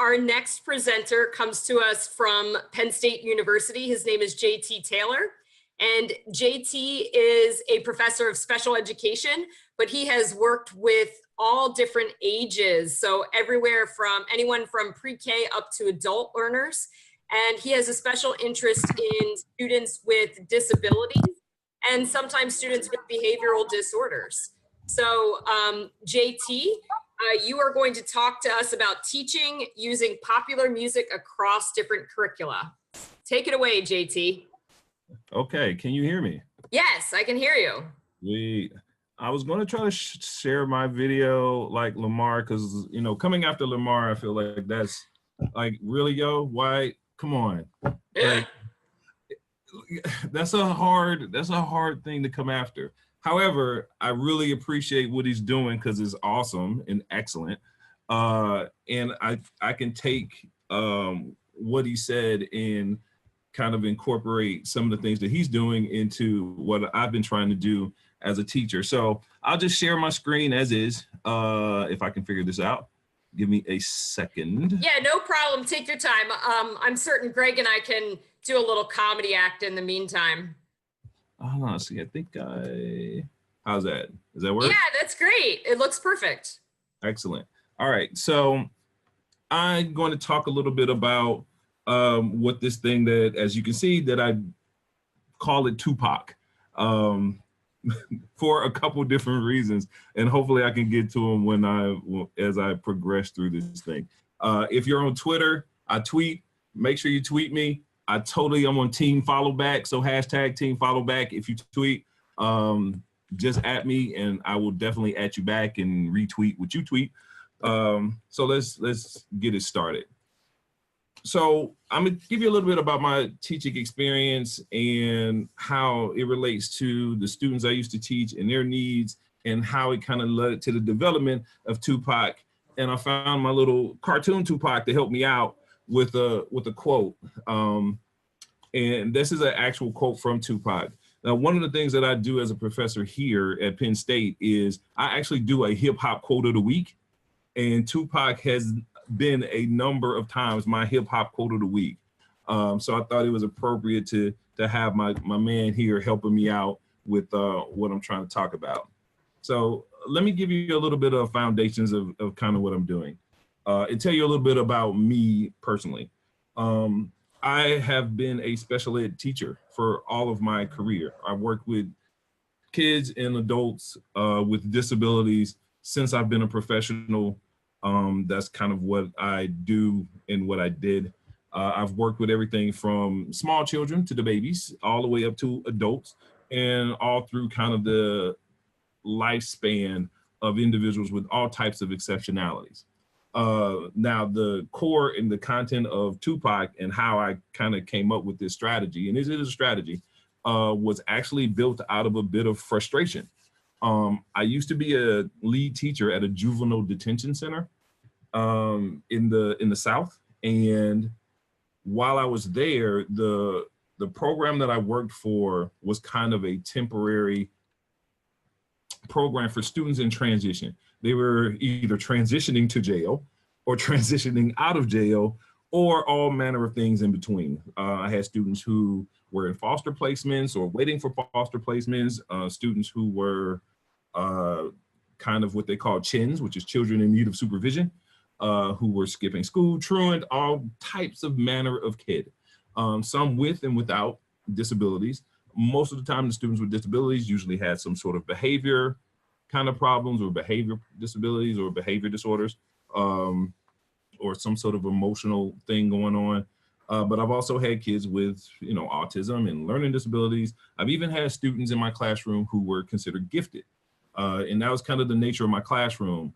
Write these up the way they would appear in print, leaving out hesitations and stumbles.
our next presenter comes to us from Penn State University. His name is J.T. Taylor, and J.T. is a professor of special education, but he has worked with all different ages, so everywhere from anyone from pre-K up to adult learners, and he has a special interest in students with disabilities and sometimes students with behavioral disorders. So JT, you are going to talk to us about teaching using popular music across different curricula. Take it away, JT. Okay, can you hear me? Yes, I can hear you. I was going to try to share my video like Lamar, because, you know, coming after Lamar, I feel like that's like, really, yo, why? Come on. Like, that's a hard thing to come after. However, I really appreciate what he's doing because it's awesome and excellent. And I can take what he said and kind of incorporate some of the things that he's doing into what I've been trying to do as a teacher. So I'll just share my screen as is, if I can figure this out. Give me a second. Yeah, no problem. Take your time. I'm certain Greg and I can do a little comedy act in the meantime. Hold on, see, I think how's that? Does that work? Yeah, that's great. It looks perfect. Excellent. All right, so I'm going to talk a little bit about what this thing that, as you can see, that I call it T.U.P.A.C. For a couple different reasons, and hopefully I can get to them as I progress through this thing. If you're on Twitter, I tweet. Make sure you tweet me. I'm on team follow back, so hashtag team follow back. If you tweet, just at me, and I will definitely at you back and retweet what you tweet. So let's get it started. So I'm gonna give you a little bit about my teaching experience and how it relates to the students I used to teach and their needs, and how it kind of led to the development of T.U.P.A.C. And I found my little cartoon T.U.P.A.C. to help me out with a quote. And this is an actual quote from T.U.P.A.C. Now, one of the things that I do as a professor here at Penn State is I actually do a hip hop quote of the week, and T.U.P.A.C. has been a number of times my hip hop quote of the week. So I thought it was appropriate to have my man here helping me out with what I'm trying to talk about. So let me give you a little bit of foundations of kind of what I'm doing, and tell you a little bit about me personally. I have been a special ed teacher for all of my career. I've worked with kids and adults with disabilities since I've been a professional. That's kind of what I do and what I did. I've worked with everything from small children to the babies, all the way up to adults, and all through kind of the lifespan of individuals with all types of exceptionalities. Now, the core and the content of T.U.P.A.C. and how I kind of came up with this strategy, and it is a strategy, was actually built out of a bit of frustration. I used to be a lead teacher at a juvenile detention center in the South, and while I was there, the program that I worked for was kind of a temporary program for students in transition. They were either transitioning to jail or transitioning out of jail, or all manner of things in between. I had students who were in foster placements or waiting for foster placements, students who were kind of what they call CHINs, which is children in need of supervision, who were skipping school, truant, all types of manner of kid, some with and without disabilities. Most of the time, the students with disabilities usually had some sort of behavior kind of problems, or behavior disabilities, or behavior disorders, or some sort of emotional thing going on. But I've also had kids with, you know, autism and learning disabilities. I've even had students in my classroom who were considered gifted. And that was kind of the nature of my classroom.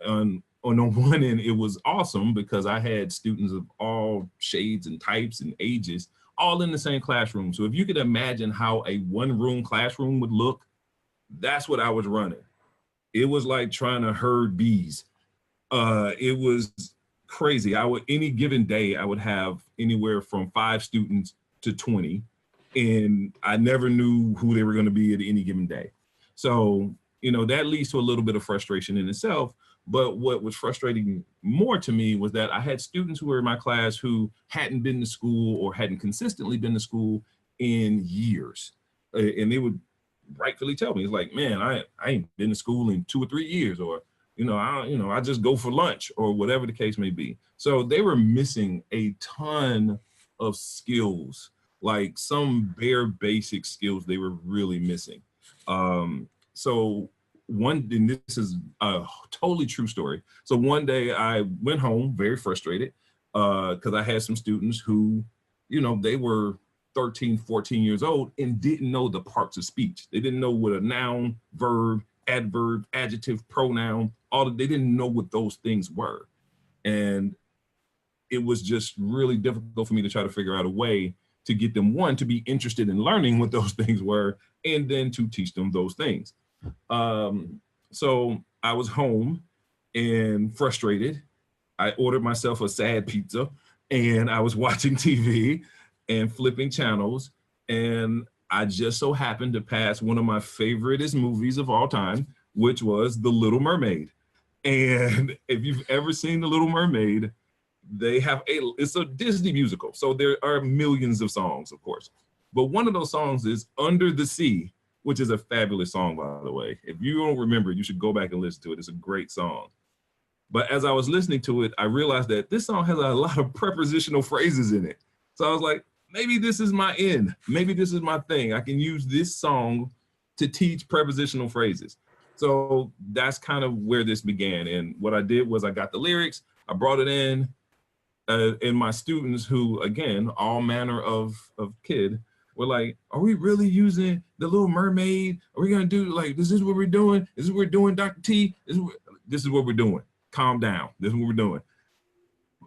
On the one end, it was awesome because I had students of all shades and types and ages, all in the same classroom. So if you could imagine how a one-room classroom would look, that's what I was running. It was like trying to herd bees. It was crazy. Any given day, I would have anywhere from 5 students to 20, and I never knew who they were going to be at any given day. So, you know, that leads to a little bit of frustration in itself. But what was frustrating more to me was that I had students who were in my class who hadn't been to school or hadn't consistently been to school in years. And they would rightfully tell me, it's like, man, I ain't been to school in 2 or 3 years, or, I just go for lunch, or whatever the case may be. So they were missing a ton of skills, like some bare basic skills they were really missing. So and this is a totally true story. So one day I went home very frustrated because I had some students who, they were 13, 14 years old and didn't know the parts of speech. They didn't know what a noun, verb, adverb, adjective, pronoun, they didn't know what those things were. And it was just really difficult for me to try to figure out a way to get them, one, to be interested in learning what those things were, and then to teach them those things. So I was home and frustrated. I ordered myself a sad pizza, and I was watching TV and flipping channels, and I just so happened to pass one of my favoriteest movies of all time, which was The Little Mermaid. And if you've ever seen The Little Mermaid, it's a Disney musical. So there are millions of songs, of course. But one of those songs is Under the Sea, which is a fabulous song, by the way. If you don't remember, you should go back and listen to it. It's a great song. But as I was listening to it, I realized that this song has a lot of prepositional phrases in it. So I was like, maybe this is my end. Maybe this is my thing. I can use this song to teach prepositional phrases. So that's kind of where this began. And what I did was I got the lyrics, I brought it in, and my students, who, again, all manner of kid, were like, are we really using The Little Mermaid? Are we gonna do, like, this is what we're doing? This is what we're doing, Dr. T? This is what we're doing. Calm down. This is what we're doing.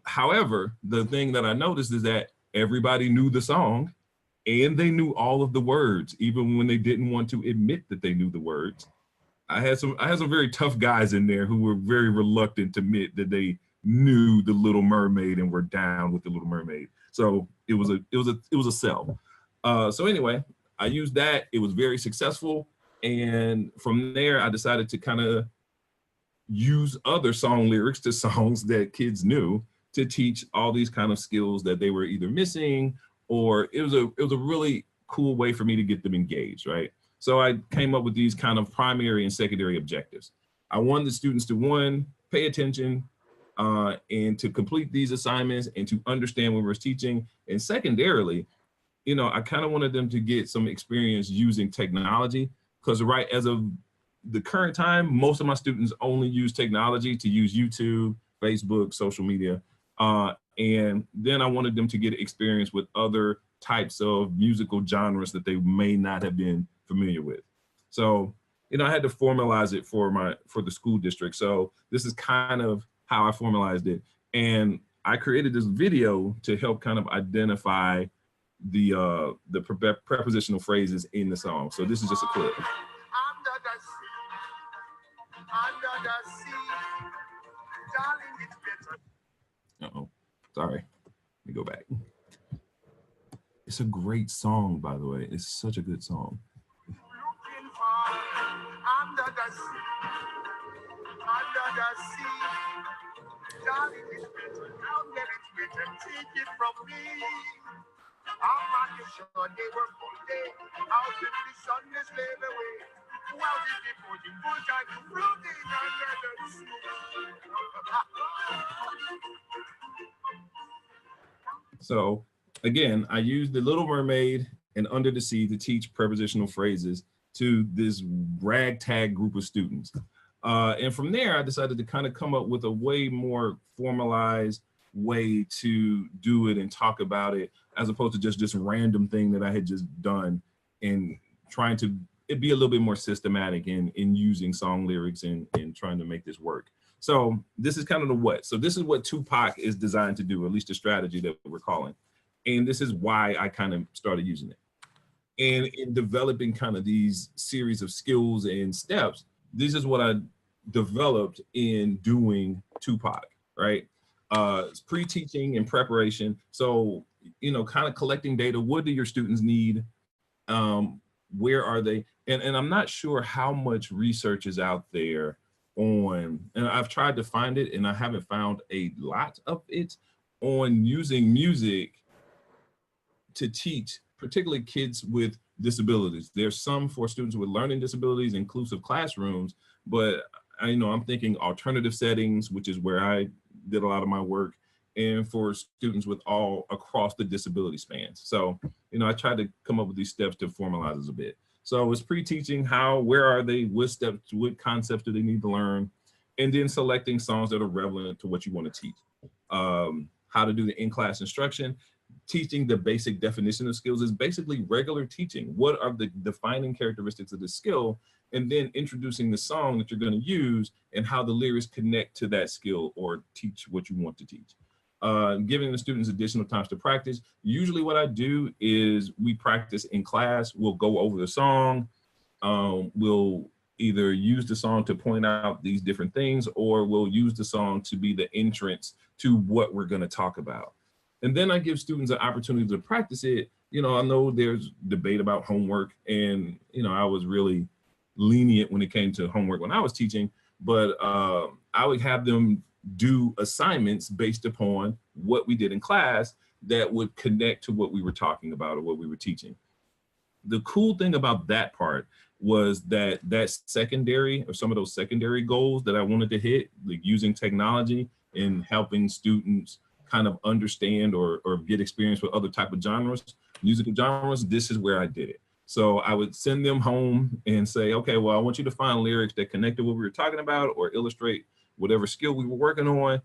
However, the thing that I noticed is that everybody knew the song and they knew all of the words, even when they didn't want to admit that they knew the words. I had some very tough guys in there who were very reluctant to admit that they knew The Little Mermaid and were down with The Little Mermaid. So it was a sell. So anyway, I used that. It was very successful. And from there, I decided to kind of use other song lyrics to songs that kids knew to teach all these kind of skills that they were either missing, or it was a really cool way for me to get them engaged, right? So I came up with these kind of primary and secondary objectives. I wanted the students to, one, pay attention and to complete these assignments and to understand what we're teaching. And secondarily, I kind of wanted them to get some experience using technology, because right as of the current time, most of my students only use technology to use YouTube, Facebook, social media. And then I wanted them to get experience with other types of musical genres that they may not have been familiar with. So, I had to formalize it for the school district. So this is kind of how I formalized it. And I created this video to help kind of identify the prepositional phrases in the song. So this is just a clip. Uh-oh, sorry, let me go back. It's a great song, by the way. It's such a good song. Under the sea, darling, it's better down there, it's better, take it from me. I'm not sure they were full day, out in the sun, they slave away. While we keep putting full time to floating under the sea. So again, I used The Little Mermaid and Under the Sea to teach prepositional phrases to this ragtag group of students. And from there, I decided to kind of come up with a way more formalized way to do it and talk about it, as opposed to just this random thing that I had just done, and trying to be a little bit more systematic in using song lyrics and trying to make this work. So this is kind of the what. So this is what T.U.P.A.C is designed to do, at least the strategy that we're calling. And this is why I kind of started using it. And in developing kind of these series of skills and steps, this is what I developed in doing T.U.P.A.C, right? It's pre-teaching and preparation. So, kind of collecting data. What do your students need? Where are they? And I'm not sure how much research is out there on, and I've tried to find it and I haven't found a lot of it, on using music to teach, particularly kids with disabilities. There's some for students with learning disabilities, inclusive classrooms, but I'm thinking alternative settings, which is where I did a lot of my work, and for students with all across the disability spans. So, I tried to come up with these steps to formalize this a bit. So it's pre-teaching where are they, what steps, what concepts do they need to learn, and then selecting songs that are relevant to what you want to teach. How to do the in-class instruction. Teaching the basic definition of skills is basically regular teaching. What are the defining characteristics of the skill? And then introducing the song that you're going to use and how the lyrics connect to that skill or teach what you want to teach. Giving the students additional times to practice. Usually what I do is we practice in class. We'll go over the song. We'll either use the song to point out these different things, or we'll use the song to be the entrance to what we're going to talk about. And then I give students an opportunity to practice it. I know there's debate about homework, and I was really lenient when it came to homework when I was teaching, but I would have them do assignments based upon what we did in class that would connect to what we were talking about or what we were teaching. The cool thing about that part was that secondary, or some of those secondary goals that I wanted to hit, like using technology and helping students kind of understand or get experience with other type of genres, musical genres, this is where I did it. So I would send them home and say, okay, well, I want you to find lyrics that connect to what we were talking about or illustrate whatever skill we were working on,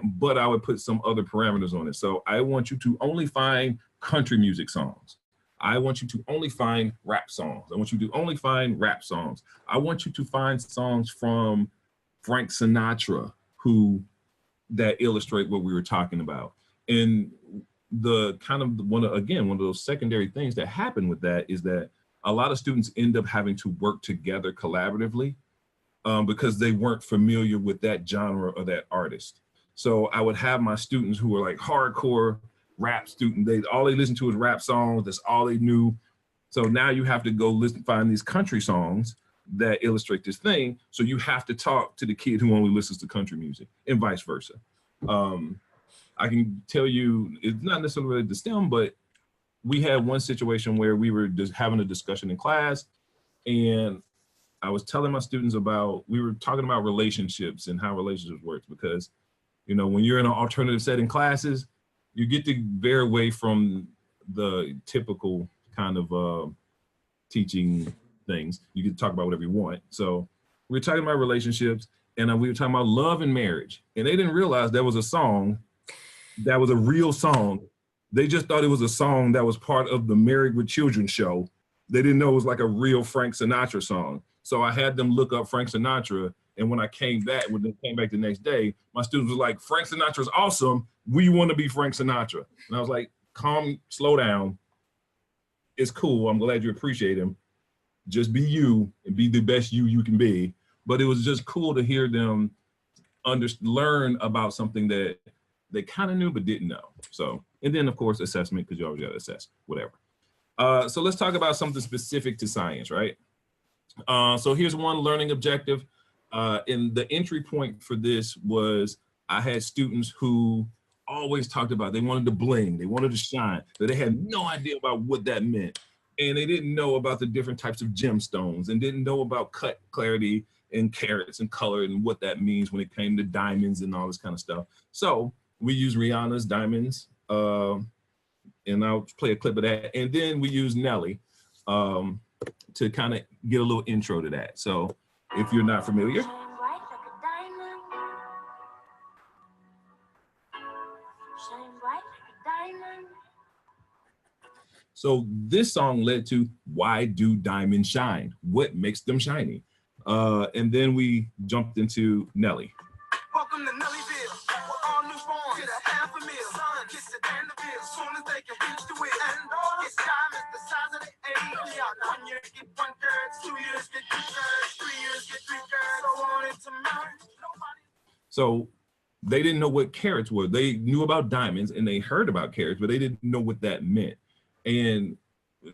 but I would put some other parameters on it. So I want you to only find country music songs. I want you to only find rap songs. I want you to only find rap songs. I want you to find songs from Frank Sinatra that illustrate what we were talking about. And the kind of one of those secondary things that happen with that is that a lot of students end up having to work together collaboratively because they weren't familiar with that genre or that artist. So I would have my students who were like hardcore rap student, all they listened to is rap songs, that's all they knew. So now you have to go find these country songs that illustrate this thing. So you have to talk to the kid who only listens to country music, and vice versa. I can tell you, it's not necessarily related to STEM, but we had one situation where we were just having a discussion in class, and I was telling my students we were talking about relationships and how relationships works, because, when you're in an alternative setting classes, you get to veer away from the typical kind of teaching things. You can talk about whatever you want. So we were talking about relationships, and we were talking about love and marriage. And they didn't realize there was a song that was a real song. They just thought it was a song that was part of the Married with Children show. They didn't know it was like a real Frank Sinatra song. So I had them look up Frank Sinatra. And when they came back the next day, my students were like, Frank Sinatra's awesome. We want to be Frank Sinatra. And I was like, slow down. It's cool. I'm glad you appreciate him. Just be you and be the best you can be. But it was just cool to hear them learn about something that they kind of knew but didn't know. So, and then of course assessment, because you always got to assess whatever. So let's talk about something specific to science, right? So here's one learning objective. And the entry point for this was I had students who always talked about they wanted to bling, they wanted to shine, but they had no idea about what that meant. And they didn't know about the different types of gemstones and didn't know about cut, clarity, and carats and color and what that means when it came to diamonds and all this kind of stuff. So we use Rihanna's Diamonds, and I'll play a clip of that. And then we use Nelly to kind of get a little intro to that. So if you're not familiar. So this song led to Why Do Diamonds Shine? What makes them shiny? And then we jumped into Nelly. Welcome to Nellyville. We're all newborn to the half a mil. Sun gets to Vanderbilt as soon as they can reach the it. And all this time is the size of the age. 1 year get 1 third, 2 years get 2 thirds, 3 years get 3 thirds, so on into merge. So they didn't know what carats were. They knew about diamonds and they heard about carats, but they didn't know what that meant. And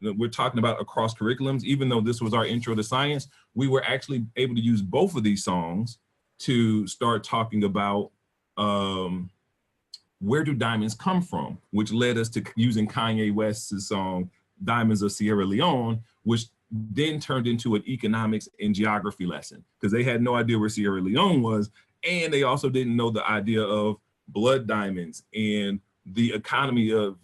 we're talking about across curriculums, even though this was our intro to science, we were actually able to use both of these songs to start talking about where do diamonds come from, which led us to using Kanye West's song, Diamonds of Sierra Leone, which then turned into an economics and geography lesson, because they had no idea where Sierra Leone was. And they also didn't know the idea of blood diamonds and the economy of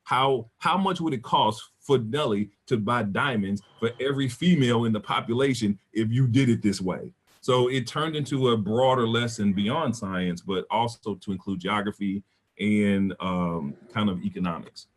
how much would it cost for Nelly to buy diamonds for every female in the population if you did it this way. So it turned into a broader lesson beyond science, but also to include geography and kind of economics.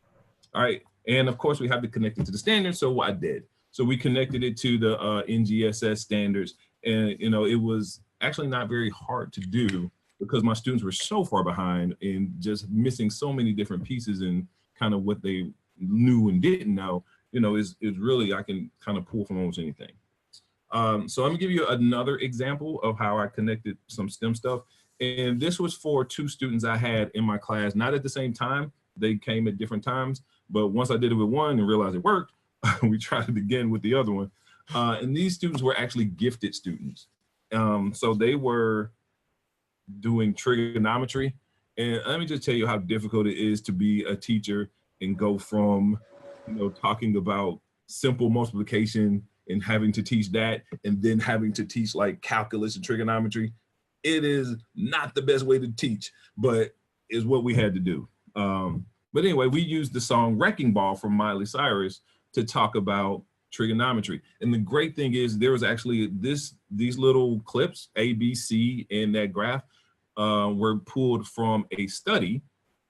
All right, and of course we have to connect it to the standards, so I did. So we connected it to the NGSS standards, and it was actually not very hard to do because my students were so far behind and just missing so many different pieces and kind of what they knew and didn't know, is really, I can kind of pull from almost anything. So I'm gonna give you another example of how I connected some STEM stuff. And this was for 2 students I had in my class, not at the same time, they came at different times, but once I did it with one and realized it worked, we tried it again with the other one. And these students were actually gifted students. So they were doing trigonometry. And let me just tell you how difficult it is to be a teacher and go from, talking about simple multiplication and having to teach that, and then having to teach like calculus and trigonometry. It is not the best way to teach, but is what we had to do. But anyway, we used the song Wrecking Ball from Miley Cyrus to talk about trigonometry. And the great thing is there was actually these little clips, A, B, C, and that graph were pulled from a study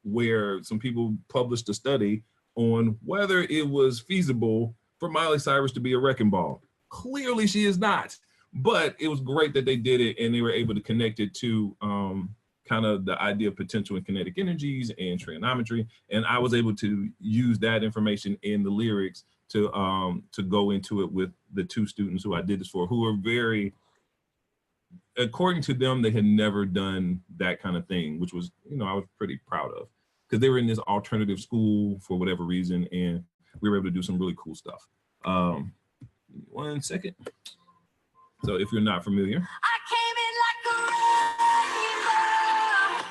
where some people published a study on whether it was feasible for Miley Cyrus to be a wrecking ball. Clearly she is not, but it was great that they did it and they were able to connect it to kind of the idea of potential and kinetic energies and trigonometry. And I was able to use that information in the lyrics to go into it with the 2 students who I did this for, who were very, according to them, they had never done that kind of thing, which was, I was pretty proud of, because they were in this alternative school for whatever reason, and we were able to do some really cool stuff. 1 second. So if you're not familiar. I came in like a wrecking ball.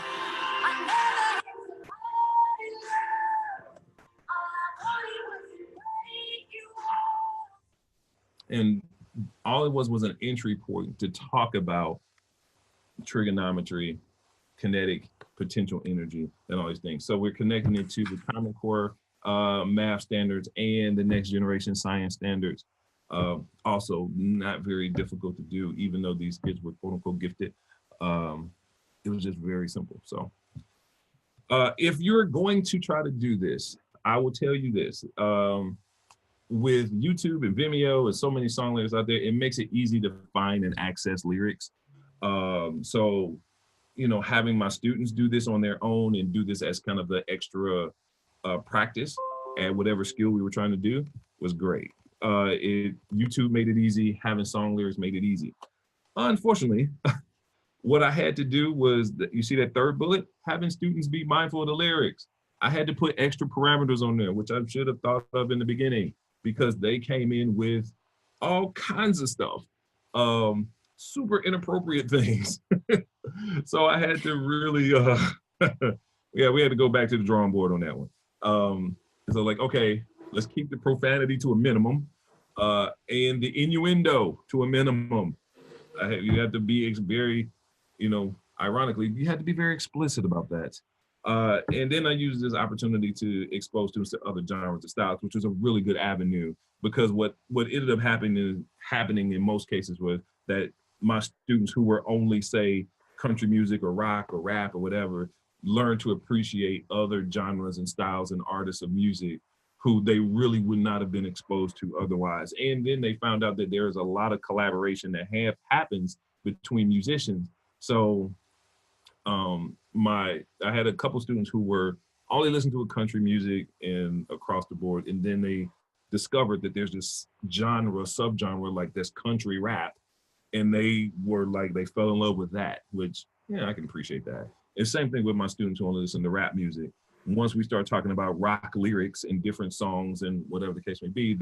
I never had somebody love. All I wanted was to break you off. And all it was an entry point to talk about trigonometry, kinetic, potential energy, and all these things. So we're connecting it to the Common Core math standards and the next generation science standards. Also not very difficult to do, even though these kids were quote unquote gifted. It was just very simple. So if you're going to try to do this, I will tell you this, with YouTube and Vimeo and so many song lyrics out there, it makes it easy to find and access lyrics. So, having my students do this on their own and do this as kind of the extra practice at whatever skill we were trying to do was great. YouTube made it easy, having song lyrics made it easy. Unfortunately, what I had to do was, you see that 3rd bullet, having students be mindful of the lyrics. I had to put extra parameters on there, which I should have thought of in the beginning, because they came in with all kinds of stuff, super inappropriate things. So I had to really, yeah, we had to go back to the drawing board on that one. So like, okay, let's keep the profanity to a minimum, and the innuendo to a minimum. You have to be very, ironically, you had to be very explicit about that. And then I used this opportunity to expose students to other genres and styles, which was a really good avenue, because what ended up happening in most cases was that my students who were only, say, country music or rock or rap or whatever, learned to appreciate other genres and styles and artists of music who they really would not have been exposed to otherwise. And then they found out that there is a lot of collaboration that happens between musicians. So I had a couple students who were only listening to country music and across the board, and then they discovered that there's this subgenre like this country rap, and they fell in love with that, which, yeah, I can appreciate that. And same thing with my students who only listen to rap music. once we start talking about rock lyrics and different songs and whatever the case may be,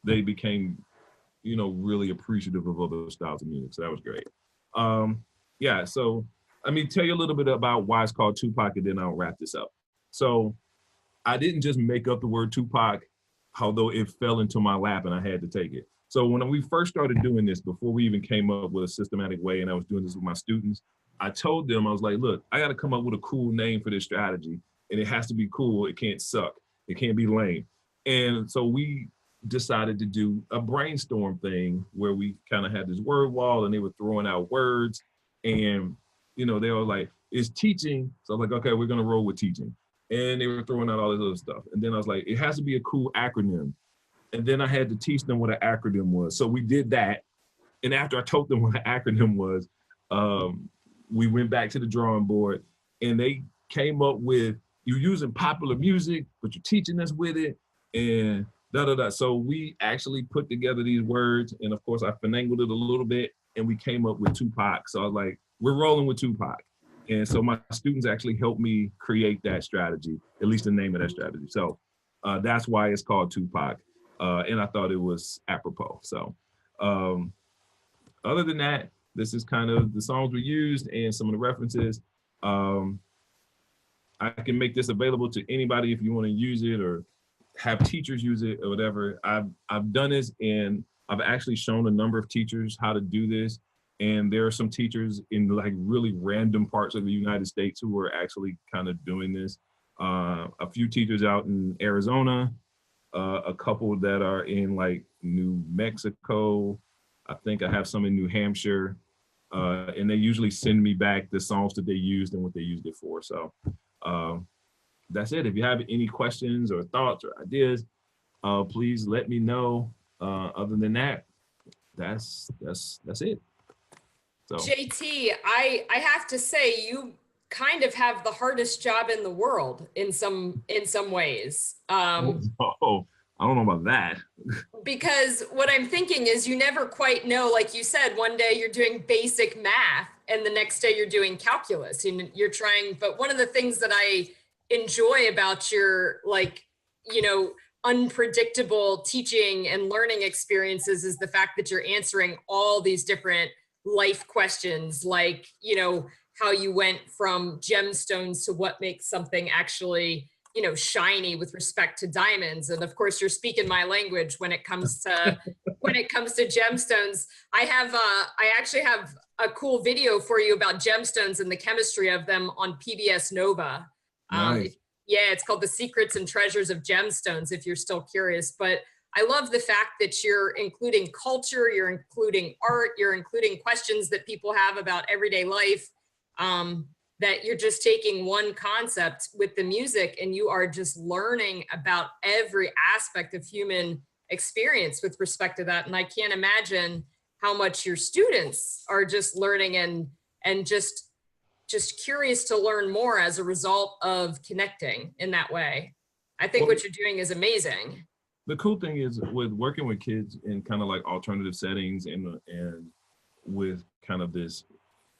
they became, really appreciative of other styles of music. So that was great. Yeah, so let me tell you a little bit about why it's called T.U.P.A.C, and then I'll wrap this up. So I didn't just make up the word Tupac, although it fell into my lap and I had to take it. So when we first started doing this, before we even came up with a systematic way, and I was doing this with my students, I told them, I was like, look, I got to come up with a cool name for this strategy, and it has to be cool. It can't suck. It can't be lame. And so we decided to do a brainstorm thing where we kind of had this word wall, and they were throwing out words, and they were like, it's teaching. So I was like, okay, we're going to roll with teaching. And they were throwing out all this other stuff. And then I was like, it has to be a cool acronym. And then I had to teach them what an acronym was. So we did that. And after I told them what an acronym was, we went back to the drawing board, and they came up with, you're using popular music, but you're teaching us with it, and da-da-da. So we actually put together these words, and of course I finagled it a little bit, and we came up with T.U.P.A.C. So I was like, we're rolling with T.U.P.A.C. And so my students actually helped me create that strategy, at least the name of that strategy. So that's why it's called T.U.P.A.C. And I thought it was apropos. So other than that, this is kind of the songs we used and some of the references. I can make this available to anybody if you want to use it or have teachers use it or whatever. I've done this, and I've actually shown a number of teachers how to do this. And there are some teachers in like really random parts of the United States who are actually kind of doing this. A few teachers out in Arizona, a couple that are in like New Mexico. I think I have some in New Hampshire. And they usually send me back the songs that they used and what they used it for. So that's it. If you have any questions or thoughts or ideas, please let me know. Other than that, that's it. So. JT, I have to say, you kind of have the hardest job in the world in some ways. I don't know about that. Because what I'm thinking is, you never quite know, like you said, one day you're doing basic math and the next day you're doing calculus, and you're trying. But one of the things that I enjoy about your unpredictable teaching and learning experiences is the fact that you're answering all these different life questions, like, how you went from gemstones to what makes something actually, shiny with respect to diamonds. And of course, you're speaking my language when it comes to gemstones. I actually have a cool video for you about gemstones and the chemistry of them on PBS Nova. Nice. Yeah, it's called The Secrets and Treasures of Gemstones, if you're still curious. But I love the fact that you're including culture, you're including art, you're including questions that people have about everyday life, that you're just taking one concept with the music and you are just learning about every aspect of human experience with respect to that. And I can't imagine how much your students are just learning and just curious to learn more as a result of connecting in that way. I think what you're doing is amazing. The cool thing is, with working with kids in kind of like alternative settings and with kind of this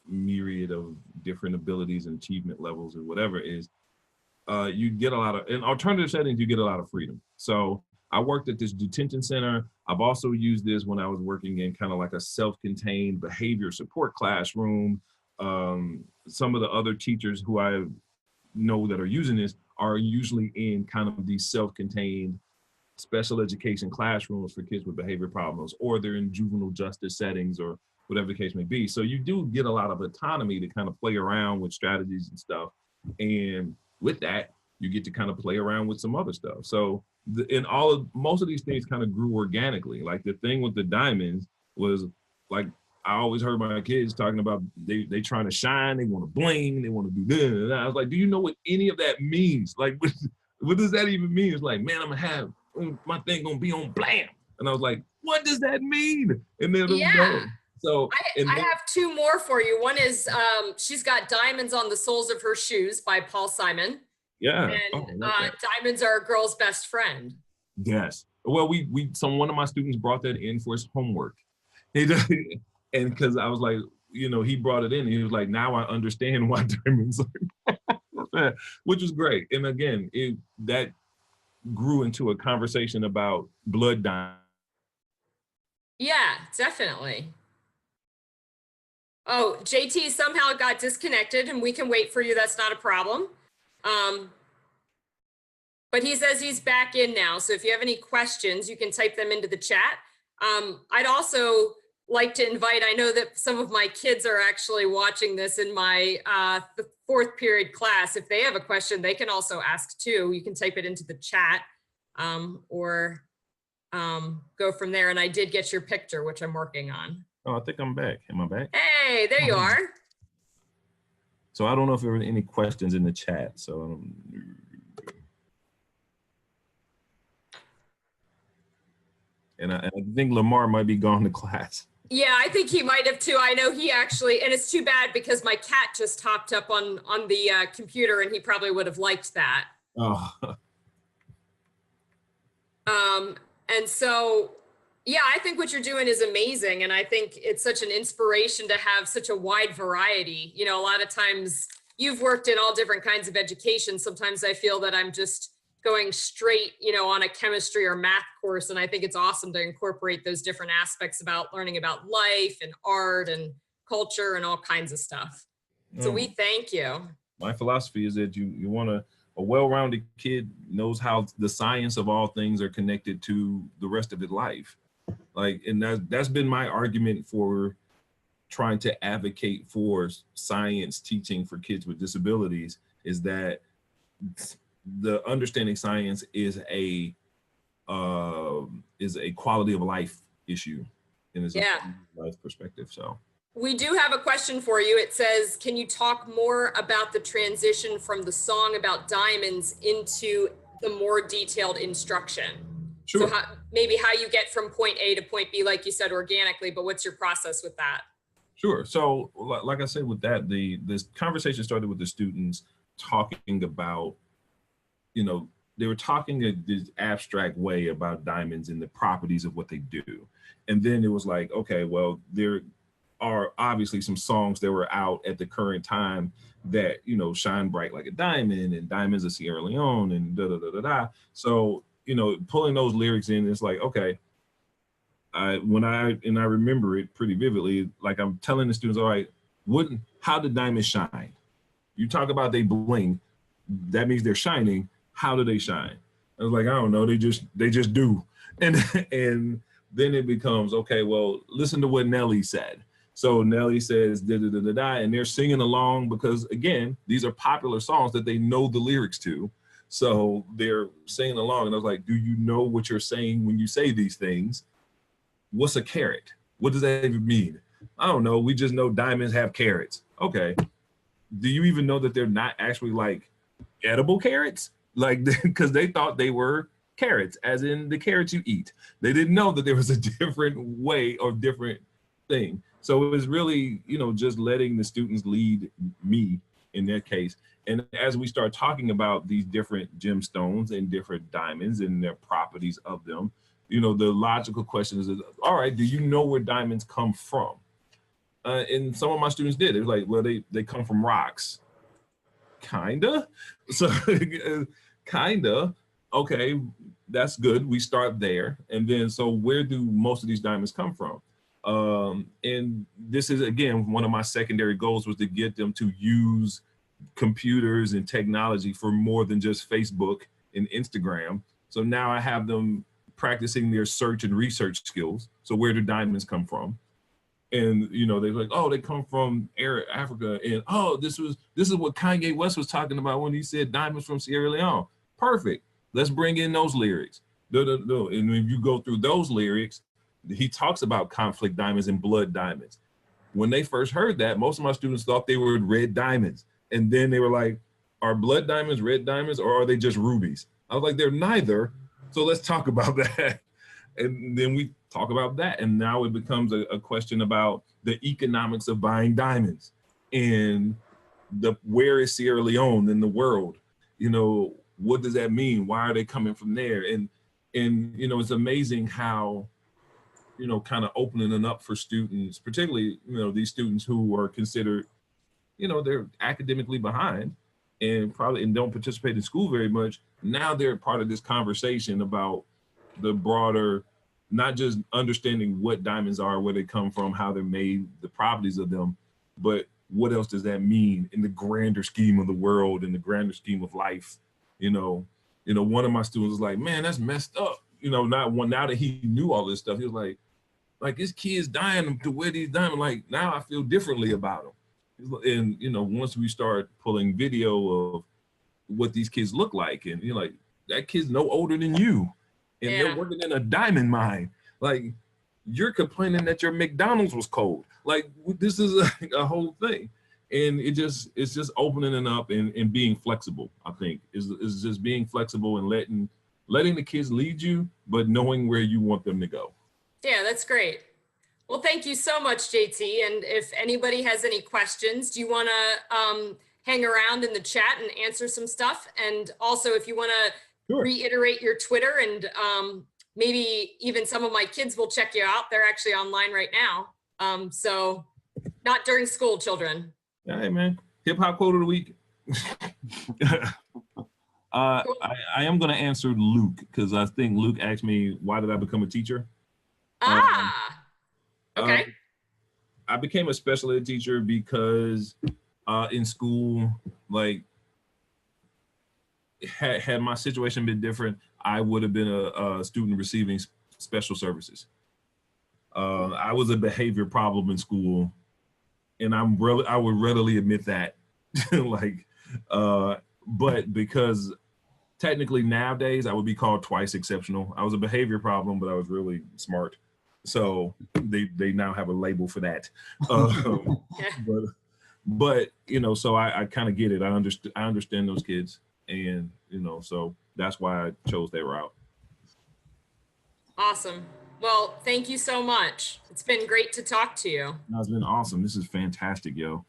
myriad of different abilities and achievement levels or whatever, is you get a lot of, in alternative settings, you get a lot of freedom. So I worked at this detention center. I've also used this when I was working in kind of like a self-contained behavior support classroom. Some of the other teachers who I know that are using this are usually in kind of these self-contained special education classrooms for kids with behavior problems, or they're in juvenile justice settings or whatever the case may be. So you do get a lot of autonomy to kind of play around with strategies and stuff. And with that, you get to kind of play around with some other stuff. So most of these things kind of grew organically. Like the thing with the diamonds was like, I always heard my kids talking about they trying to shine, they want to bling, they want to do this. And I was like, do you know what any of that means? Like, what does that even mean? It's like, man, I'm gonna have my thing gonna be on blam. And I was like, what does that mean? And then so I have two more for you. One is she's got Diamonds on the Soles of Her Shoes by Paul Simon. Yeah. And diamonds are a girl's best friend. Yes. Well, one of my students brought that in for his homework. And because I was like, he brought it in and he was like, now I understand why diamonds are. which was great. And again, that grew into a conversation about blood diamond. Yeah, definitely. Oh, JT somehow got disconnected, and we can wait for you. That's not a problem. But he says he's back in now. So if you have any questions, you can type them into the chat. I'd also like to invite, I know that some of my kids are actually watching this in my the fourth period class. If they have a question, they can also ask too. You can type it into the chat or go from there. And I did get your picture, which I'm working on. Oh, I think I'm back. Am I back? Hey, there you are. So I don't know if there were any questions in the chat. So and I think Lamar might be gone to class. Yeah, I think he might have too. I know he actually, and it's too bad because my cat just hopped up on the computer, and he probably would have liked that. Oh. And so, yeah, I think what you're doing is amazing. And I think it's such an inspiration to have such a wide variety. You know, a lot of times you've worked in all different kinds of education. Sometimes I feel that I'm just going straight, you know, on a chemistry or math course. And I think it's awesome to incorporate those different aspects about learning about life and art and culture and all kinds of stuff. So we thank you. My philosophy is that you want a well-rounded kid knows how the science of all things are connected to the rest of his life. Like, and that's been my argument for trying to advocate for science teaching for kids with disabilities, is that the understanding science is a quality of life issue, and it's a life perspective. So we do have a question for you. It says, can you talk more about the transition from the song about diamonds into the more detailed instruction? Sure. So maybe how you get from point A to point B, like you said, organically, but what's your process with that? Sure. So like I said, with that, this conversation started with the students talking about, you know, they were talking in this abstract way about diamonds and the properties of what they do. And then it was like, okay, well, there are obviously some songs that were out at the current time that, you know, shine bright like a diamond, and diamonds of Sierra Leone, and da da da da da. So, you know, pulling those lyrics in, it's like, okay, I remember it pretty vividly. Like, I'm telling the students, all right, how do diamonds shine? You talk about they bling, that means they're shining. How do they shine? I was like, I don't know, they just do. And then it becomes, okay, well, listen to what Nelly said. So Nelly says da da da da da, and they're singing along because, again, these are popular songs that they know the lyrics to. So they're singing along, and I was like, do you know what you're saying when you say these things? What's a carat? What does that even mean? I don't know. We just know diamonds have carats. Okay. Do you even know that they're not actually like edible carrots? Like, because they thought they were carrots, as in the carrots you eat. They didn't know that there was a different way or different thing. So it was really, you know, just letting the students lead me in that case. And as we start talking about these different gemstones and different diamonds and their properties of them, you know, the logical question is, all right, do you know where diamonds come from? And some of my students did. It was like, well, they come from rocks. Kinda. So kinda. Okay, that's good. We start there. And then, so where do most of these diamonds come from? And this is, again, one of my secondary goals was to get them to use computers and technology for more than just Facebook and Instagram. So now I have them practicing their search and research skills. So where do diamonds come from? And, you know, they're like, oh, they come from Africa. And, oh, this is what Kanye West was talking about when he said diamonds from Sierra Leone. Perfect. Let's bring in those lyrics. And when you go through those lyrics, he talks about conflict diamonds and blood diamonds. When they first heard that, most of my students thought they were red diamonds. And then they were like, are blood diamonds red diamonds, or are they just rubies? I was like, they're neither. So let's talk about that. And then we talk about that. And now it becomes a question about the economics of buying diamonds and where is Sierra Leone in the world? You know, what does that mean? Why are they coming from there? And you know, it's amazing how, you know, kind of opening it up for students, particularly, you know, these students who are considered, you know, they're academically behind. and don't participate in school very much, now they're part of this conversation about the broader, not just understanding what diamonds are, where they come from, how they're made, the properties of them, but what else does that mean in the grander scheme of the world, in the grander scheme of life? One of my students was like, man, that's messed up. Now that he knew all this stuff, he was like this kid's dying to wear these diamonds. Like, now I feel differently about him. And once we start pulling video of what these kids look like, and you're like, that kid's no older than you, and they're working in a diamond mine. Like, you're complaining that your McDonald's was cold. Like, this is a whole thing. And it's just opening it up and being flexible. I think is just being flexible and letting the kids lead you, but knowing where you want them to go. Yeah, that's great. Well, thank you so much, JT. And if anybody has any questions, do you want to hang around in the chat and answer some stuff? And also, if you want to reiterate your Twitter, and maybe even some of my kids will check you out. They're actually online right now. So not during school, children. Hey, man. Hip hop quote of the week. I am going to answer Luke, because I think Luke asked me, why did I become a teacher? Okay. I became a special ed teacher because in school, like, had my situation been different, I would have been a student receiving special services. I was a behavior problem in school, and I would readily admit that. But because technically nowadays I would be called twice exceptional. I was a behavior problem, but I was really smart. So they now have a label for that. But so I kind of get it. I understand those kids, and so that's why I chose that route. Awesome. Well, thank you so much. It's been great to talk to you. No, it's been awesome. This is fantastic, yo.